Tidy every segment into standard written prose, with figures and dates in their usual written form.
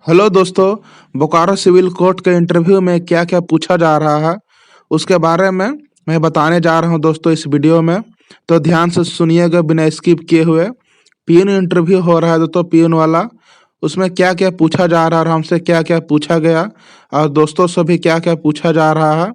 Hello दोस्तों, Bokaro civil court के interview में क्या-क्या पूछा जा रहा है, उसके बारे में मैं बताने जा रहा हूँ दोस्तों इस वीडियो में। तो ध्यान से सुनिएगा बिना स्किप किए हुए। पियून इंटरव्यू हो रहा है दोस्तों, पियून वाला। उसमें क्या-क्या पूछा जा रहा है और हमसे क्या-क्या पूछा गया और दोस्तों से भी क्या-क्या पूछा जा रहा है,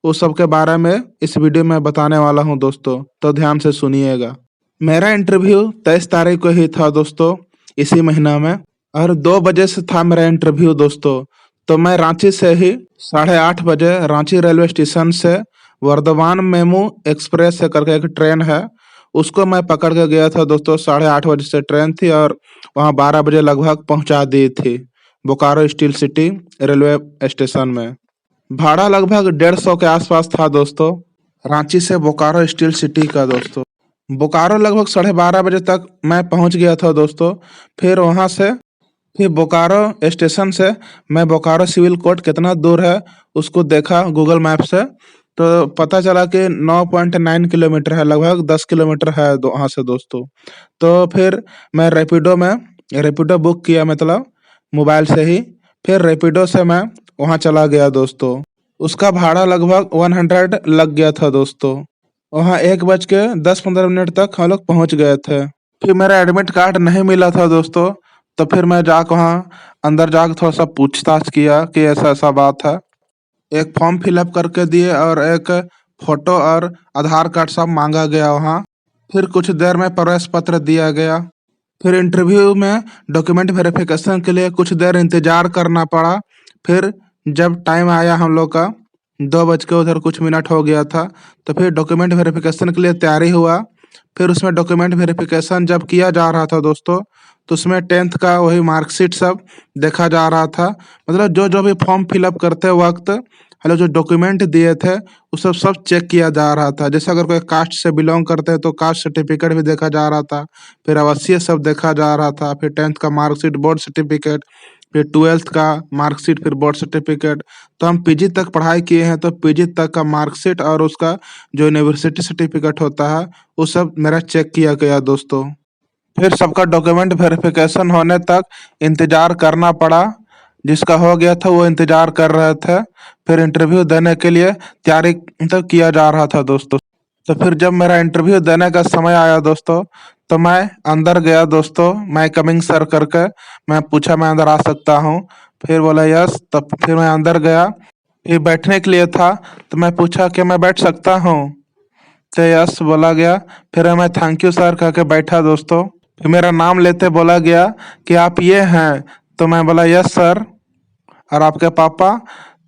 उस सब के बारे में इस वीडियो में बताने वाला हूँ दोस्तों, तो ध्यान से सुनिएगा। मेरा इंटरव्यू 23 तारीख को ही था दोस्तों, इसी महीना में। और 2 बजे से था मेरा इंटरव्यू दोस्तों। तो मैं रांची से ही 8:30 बजे रांची रेलवे स्टेशन से वर्धमान मेमू एक्सप्रेस से करके एक ट्रेन है, उसको मैं पकड़ के गया था दोस्तों। 8:30 बजे से ट्रेन थी और वहाँ 12 बजे लगभग पहुँचा दी थी, Bokaro steel city railway station में। भाड़ा लगभग 150 के आसपास था दोस्तों, रांची से बोकारो स्टील सिटी का दोस्तों। बोकारो लगभग 12:30 बजे तक मैं पहुँच गया था दोस्तों। फिर वहाँ से फिर बोकारो स्टेशन से मैं बोकारो सिविल कोर्ट कितना दूर है उसको देखा गूगल मैप से, तो पता चला कि 9.9 किलोमीटर है, लगभग 10 किलोमीटर है वहाँ से दोस्तों। तो फिर मैं रैपिडो बुक किया, मतलब मोबाइल से ही। फिर रैपिडो से मैं वहाँ चला गया दोस्तों। उसका भाड़ा लगभग 100 लग गया था दोस्तों। वहाँ 1:10-15 तक हम लोग पहुँच गए थे। फिर मेरा एडमिट कार्ड नहीं मिला था दोस्तों, तो फिर मैं जाके वहाँ अंदर जाके थोड़ा-सा पूछताछ किया कि ऐसा-ऐसा बात है। एक फॉर्म फिलअप करके दिए और एक फ़ोटो और आधार कार्ड सब माँगा गया वहाँ। फिर कुछ देर में प्रवेश पत्र दिया गया। फिर इंटरव्यू में डॉक्यूमेंट वेरिफ़िकेशन के लिए कुछ देर इंतज़ार करना पड़ा। फिर जब टाइम आया हम लोग का 2 बज के उधर कुछ मिनट हो गया था, तो फिर डॉक्यूमेंट वेरिफ़िकेशन के लिए तैयारी हुआ। फिर उसमें डॉक्यूमेंट वेरिफ़िकेशन जब किया जा रहा था दोस्तों, तो उसमें 10th का वही मार्कशीट सब देखा जा रहा था। मतलब जो-जो भी फॉर्म फिलअप करते वक़्त मतलब जो डॉक्यूमेंट दिए थे, वो सब चेक किया जा रहा था। जैसे अगर कोई कास्ट से बिलॉन्ग करते हैं तो कास्ट सर्टिफ़िकेट भी देखा जा रहा था। फिर आवासीय सब देखा जा रहा था, फिर 10th का मार्कशीट, बोर्ड सर्टिफ़िकेट, फिर 12th का मार्कशीट, फिर बोर्ड सर्टिफ़िकेट। तो हम पीजी तक पढ़ाई किए हैं, तो पीजी तक का मार्कशीट और उसका जो यूनिवर्सिटी सर्टिफ़िकेट होता है, वो सब मेरा चेक किया गया दोस्तों। फिर सबका डॉक्यूमेंट वेरिफ़िकेशन होने तक इंतज़ार करना पड़ा। जिसका हो गया था वो इंतज़ार कर रहे थे। फिर इंटरव्यू देने के लिए तैयारी मतलब किया जा रहा था दोस्तों। तो फिर जब मेरा इंटरव्यू देने का समय आया दोस्तों, तो मैं अंदर गया दोस्तों, मैं कमिंग सर करके मैं पूछा मैं अंदर आ सकता हूँ? फिर बोला यस, तब फिर मैं अंदर गया। फिर बैठने के लिए था, तो मैं पूछा क्या मैं बैठ सकता हूँ? तो यस बोला गया। फिर मैं थैंक यू सर कह के बैठा दोस्तों। फिर मेरा नाम लेते बोला गया कि आप ये हैं? तो मैं बोला यस सर। और आपके पापा?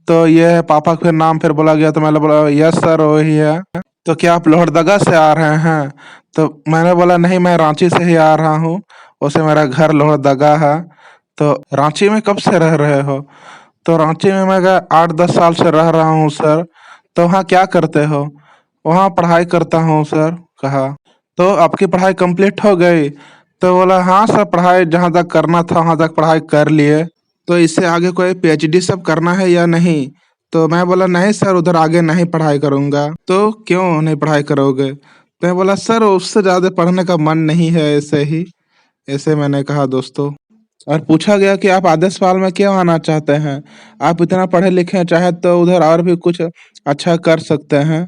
तो ये है पापा का फिर नाम फिर बोला गया, तो मैंने बोला यस सर वही है। तो क्या आप लोहरदगा से आ रहे हैं? तो मैंने बोला नहीं, मैं रांची से ही आ रहा हूँ, वैसे मेरा घर लोहरदगा है। तो रांची में कब से रह रहे हो? तो रांची में मैं 8-10 साल से रह रहा हूँ सर। तो वहाँ क्या करते हो? वहाँ पढ़ाई करता हूँ सर, कहा। तो आपकी पढ़ाई कंप्लीट हो गई? तो बोला हाँ सर, पढ़ाई जहाँ तक करना था वहाँ तक पढ़ाई कर लिए। तो इससे आगे कोई पीएचडी सब करना है या नहीं? तो मैं बोला नहीं सर, उधर आगे नहीं पढ़ाई करूँगा। तो क्यों नहीं पढ़ाई करोगे? तो मैं बोला सर उससे ज़्यादा पढ़ने का मन नहीं है, ऐसे ही। ऐसे मैंने कहा दोस्तों। और पूछा गया कि आप आदर्श पाल में क्यों आना चाहते हैं? आप इतना पढ़े लिखे हैं, चाहे तो उधर और भी कुछ अच्छा कर सकते हैं,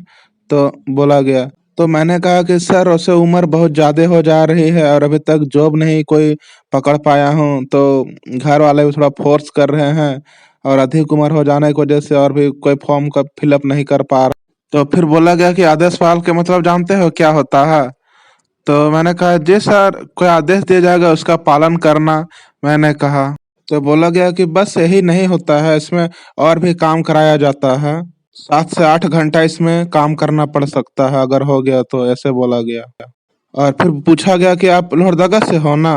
तो बोला गया। तो मैंने कहा कि सर वैसे उम्र बहुत ज़्यादा हो जा रही है और अभी तक जॉब नहीं कोई पकड़ पाया हूँ, तो घर वाले भी थोड़ा फ़ोर्स कर रहे हैं और अधिक उम्र हो जाने की वजह से और भी कोई फॉर्म का फिलअप नहीं कर पा रहा। तो फिर बोला गया कि आदर्श पाल के मतलब जानते हो क्या होता है? तो मैंने कहा जी सर, कोई आदेश दिया जाएगा उसका पालन करना, मैंने कहा। तो बोला गया कि बस यही नहीं होता है, इसमें और भी काम कराया जाता है। 7 से 8 घंटा इसमें काम करना पड़ सकता है अगर हो गया तो, ऐसे बोला गया। और फिर पूछा गया कि आप लोहरदगा से हो ना?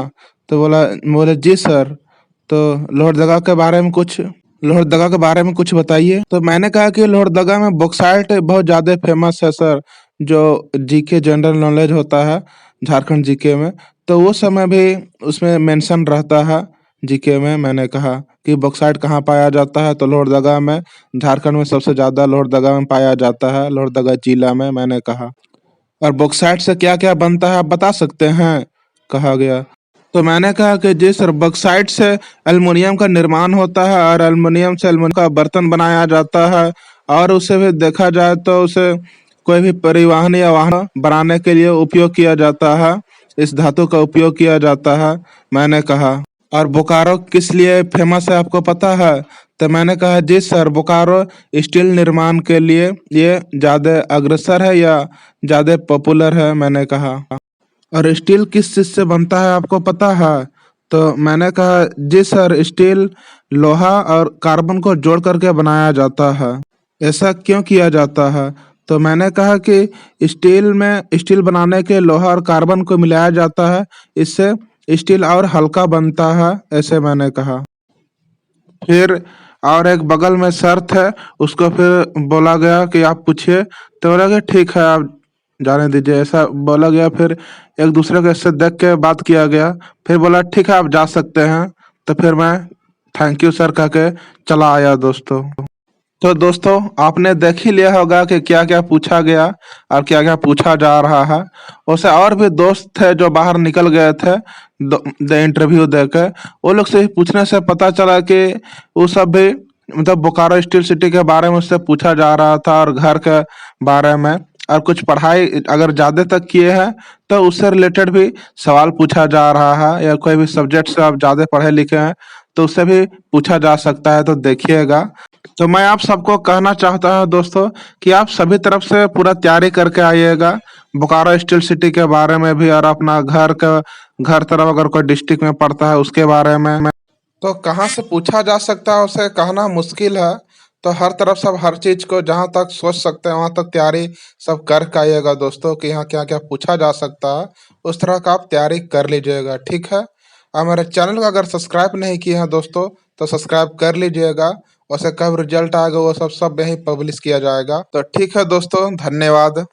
तो बोले जी सर। तो लोहरदगा के बारे में कुछ बताइए। तो मैंने कहा कि लोहरदगा में बॉक्साइट बहुत ज़्यादा फेमस है सर, जो जीके जनरल नॉलेज होता है झारखंड जीके में, तो वो समय भी उसमें मेंशन रहता है जीके में। मैंने कहा कि बॉक्साइट कहाँ पाया जाता है? तो लोहरदगा में, झारखंड में सबसे ज़्यादा लोहरदगा में पाया जाता है, लोहरदगा जिला में, मैंने कहा। और बॉक्साइट से क्या-क्या बनता है आप बता सकते हैं? कहा गया। तो मैंने कहा कि जी सर, बॉक्साइट से एल्युमिनियम का निर्माण होता है और एल्युमिनियम से एल्युमिनियम का बर्तन बनाया जाता है। और उसे भी देखा जाए तो उसे कोई भी परिवहन या वाहन बनाने के लिए उपयोग किया जाता है। इस धातु का उपयोग किया जाता है, मैंने कहा। और बोकारो किस लिए फेमस है आपको पता है? तो मैंने कहा जी सर, बोकारो स्टील निर्माण के लिए ये ज़्यादा अग्रसर है या ज़्यादा पॉपुलर है, मैंने कहा। और स्टील किस चीज़ से बनता है आपको पता है? तो मैंने कहा जी सर, स्टील लोहा और कार्बन को जोड़ करके बनाया जाता है। ऐसा क्यों किया जाता है? तो मैंने कहा कि स्टील बनाने के लोहा और कार्बन को मिलाया जाता है, इससे स्टील और हल्का बनता है, ऐसे मैंने कहा। फिर और एक बगल में शर्त है, उसको फिर बोला गया कि आप पूछिए। तो बोला कि ठीक है, आप जाने दीजिए, ऐसा बोला गया। फिर एक दूसरे को ऐसे देख के बात किया गया। फिर बोला ठीक है, आप जा सकते हैं। तो फिर मैं थैंक यू सर कह के चला आया दोस्तों। तो दोस्तों, आपने देख ही लिया होगा कि क्या क्या पूछा गया और क्या क्या पूछा जा रहा है। वैसे और भी दोस्त थे जो बाहर निकल गए थे द इंटरव्यू देकर। वो लोग से पूछने से पता चला कि वो सब भी मतलब बोकारो स्टील सिटी के बारे में उससे पूछा जा रहा था, और घर के बारे में, और कुछ पढ़ाई अगर ज्यादा तक किए हैं तो उससे रिलेटेड भी सवाल पूछा जा रहा है, या कोई भी सब्जेक्ट से आप ज्यादा पढ़े लिखे हैं तो उससे भी पूछा जा सकता है। तो देखिएगा। तो मैं आप सबको कहना चाहता हूँ दोस्तों कि आप सभी तरफ से पूरा तैयारी करके आइएगा बोकारो स्टील सिटी के बारे में भी, और अपना घर तरफ अगर कोई डिस्ट्रिक्ट में पड़ता है उसके बारे में। तो कहाँ से पूछा जा सकता है उसे कहना मुश्किल है। तो हर तरफ सब हर चीज को जहाँ तक सोच सकते हैं वहां तक तैयारी सब करके आइएगा दोस्तों, कि यहाँ क्या क्या पूछा जा सकता है, उस तरह का आप तैयारी कर लीजिएगा, ठीक है। और मेरे चैनल को अगर सब्सक्राइब नहीं किए हैं दोस्तों तो सब्सक्राइब कर लीजिएगा। वैसे कब रिजल्ट आएगा वो सब सब यहीं पब्लिश किया जाएगा। तो ठीक है दोस्तों, धन्यवाद।